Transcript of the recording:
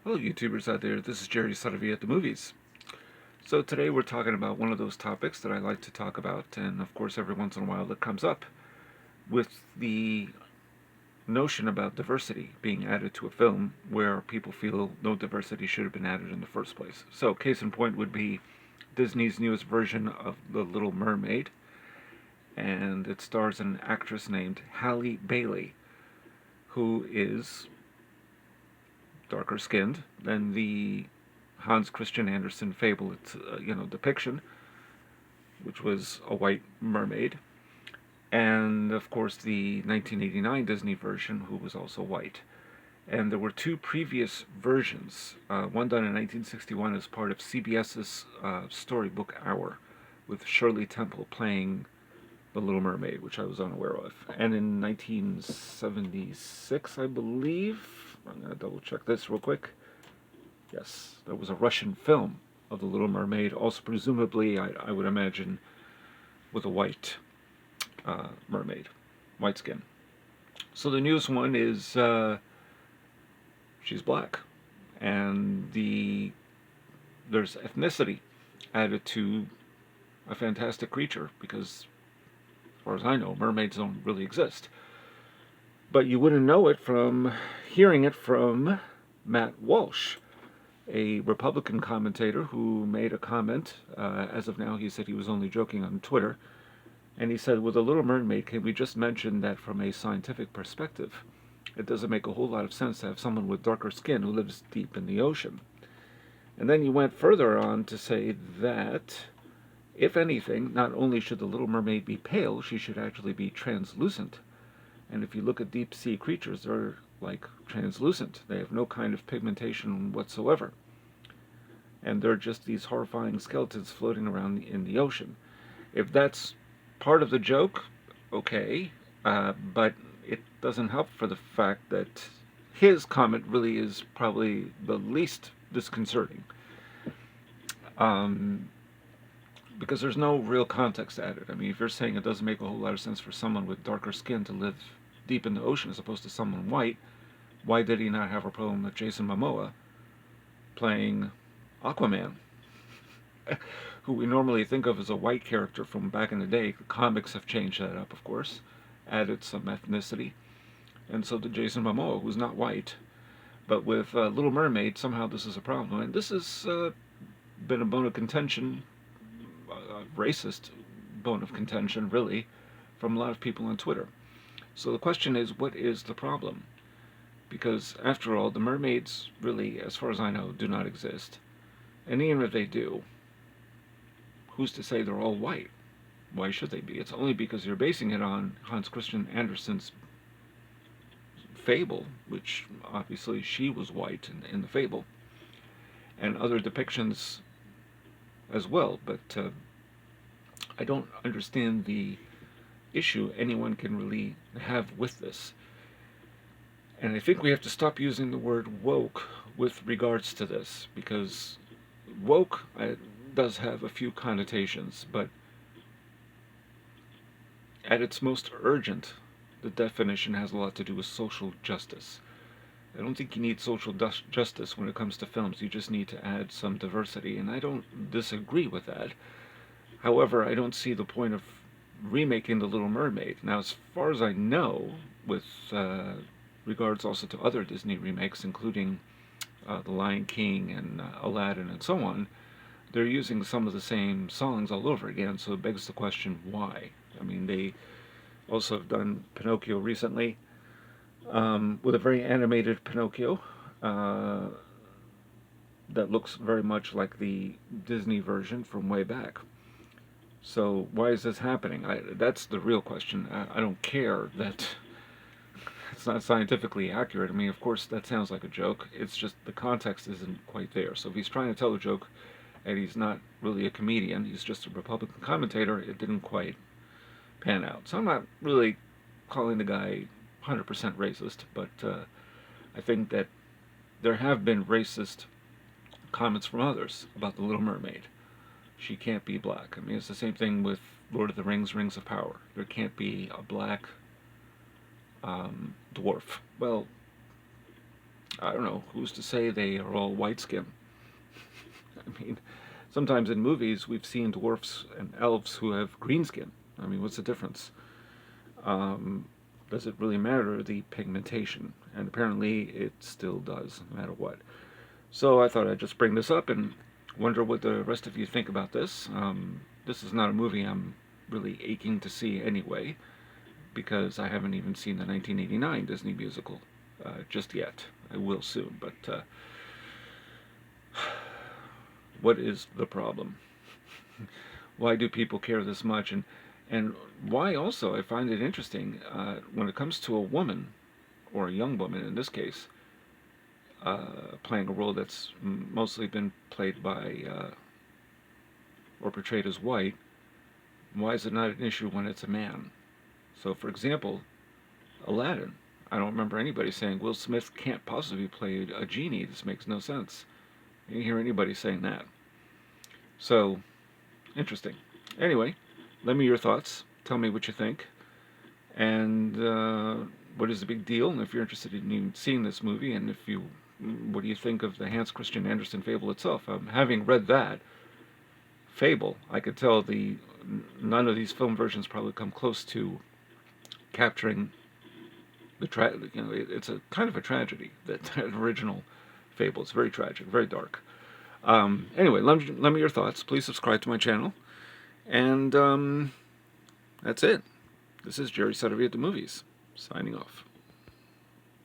Hello, YouTubers out there. This is Jerry Saravia at the movies. So today we're talking about one of those topics that I like to talk about, and of course every once in a while it comes up, with the notion about diversity being added to a film where people feel no diversity should have been added in the first place. So case in point would be Disney's newest version of The Little Mermaid, and it stars an actress named Halle Bailey, who is darker skinned than the Hans Christian Andersen fable, depiction, which was a white mermaid, and of course the 1989 Disney version, who was also white. And there were two previous versions, one done in 1961 as part of CBS's Storybook Hour, with Shirley Temple playing The Little Mermaid, which I was unaware of. And in 1976, I believe, I'm going to double check this real quick. Yes, there was a Russian film of The Little Mermaid, also presumably, I would imagine, with a white mermaid, white skin. So the newest one is she's black, and there's ethnicity added to a fantastic creature because, as far as I know, mermaids don't really exist. But you wouldn't know it from hearing it from Matt Walsh, a Republican commentator who made a comment. As of now, he said he was only joking on Twitter. And he said, with The Little Mermaid, can we just mention that from a scientific perspective, it doesn't make a whole lot of sense to have someone with darker skin who lives deep in the ocean. And then he went further on to say that, if anything, not only should the Little Mermaid be pale, she should actually be translucent. And if you look at deep sea creatures, they're like translucent. They have no kind of pigmentation whatsoever. And they're just these horrifying skeletons floating around in the ocean. If that's part of the joke, okay, but it doesn't help for the fact that his comment really is probably the least disconcerting. Um, because there's no real context added. I mean, if you're saying it doesn't make a whole lot of sense for someone with darker skin to live deep in the ocean as opposed to someone white, why did he not have a problem with Jason Momoa playing Aquaman, who we normally think of as a white character from back in the day? The comics have changed that up, of course, added some ethnicity, and so did Jason Momoa, who's not white. But with Little Mermaid, somehow this is a problem, and this has been a bone of contention, racist bone of contention, really, from a lot of people on Twitter. So the question is, what is the problem? Because, after all, the mermaids really, as far as I know, do not exist. And even if they do, who's to say they're all white? Why should they be? It's only because you're basing it on Hans Christian Andersen's fable, which obviously she was white in the fable, and other depictions as well. But I don't understand the issue anyone can really have with this. And I think we have to stop using the word woke with regards to this, because woke does have a few connotations, but at its most urgent, the definition has a lot to do with social justice. I don't think you need social justice when it comes to films. You just need to add some diversity, and I don't disagree with that. However, I don't see the point of remaking The Little Mermaid. Now, as far as I know, with regards also to other Disney remakes, including The Lion King and Aladdin and so on, they're using some of the same songs all over again, so it begs the question, why? I mean, they also have done Pinocchio recently, with a very animated Pinocchio that looks very much like the Disney version from way back. So why is this happening? That's the real question. I don't care that it's not scientifically accurate. I mean, of course, that sounds like a joke. It's just the context isn't quite there. So if he's trying to tell a joke and he's not really a comedian, he's just a Republican commentator, it didn't quite pan out. So I'm not really calling the guy 100% racist, but I think that there have been racist comments from others about The Little Mermaid. She can't be black. I mean, it's the same thing with Lord of the Rings, Rings of Power. There can't be a black dwarf. Well, I don't know, who's to say they are all white skin? I mean, sometimes in movies we've seen dwarfs and elves who have green skin. I mean, what's the difference? Um, does it really matter, the pigmentation? And apparently it still does, no matter what. So I thought I'd just bring this up and wonder what the rest of you think about this. This is not a movie I'm really aching to see anyway, because I haven't even seen the 1989 Disney musical just yet. I will soon, but what is the problem? Why do people care this much? And why also I find it interesting when it comes to a woman, or a young woman in this case, playing a role that's mostly been played by or portrayed as white. Why is it not an issue when it's a man? So, for example, Aladdin. I don't remember anybody saying Will Smith can't possibly play a genie. This makes no sense. You didn't hear anybody saying that. So, interesting. Anyway, let me your thoughts. Tell me what you think. And what is the big deal? And if you're interested in seeing this movie, and if you, what do you think of the Hans Christian Andersen fable itself? Having read that fable, I could tell none of these film versions probably come close to capturing it's a kind of a tragedy, that original fable. It's very tragic, very dark. Anyway, let me your thoughts. Please subscribe to my channel. And that's it. This is Jerry Saravia at the Movies, signing off.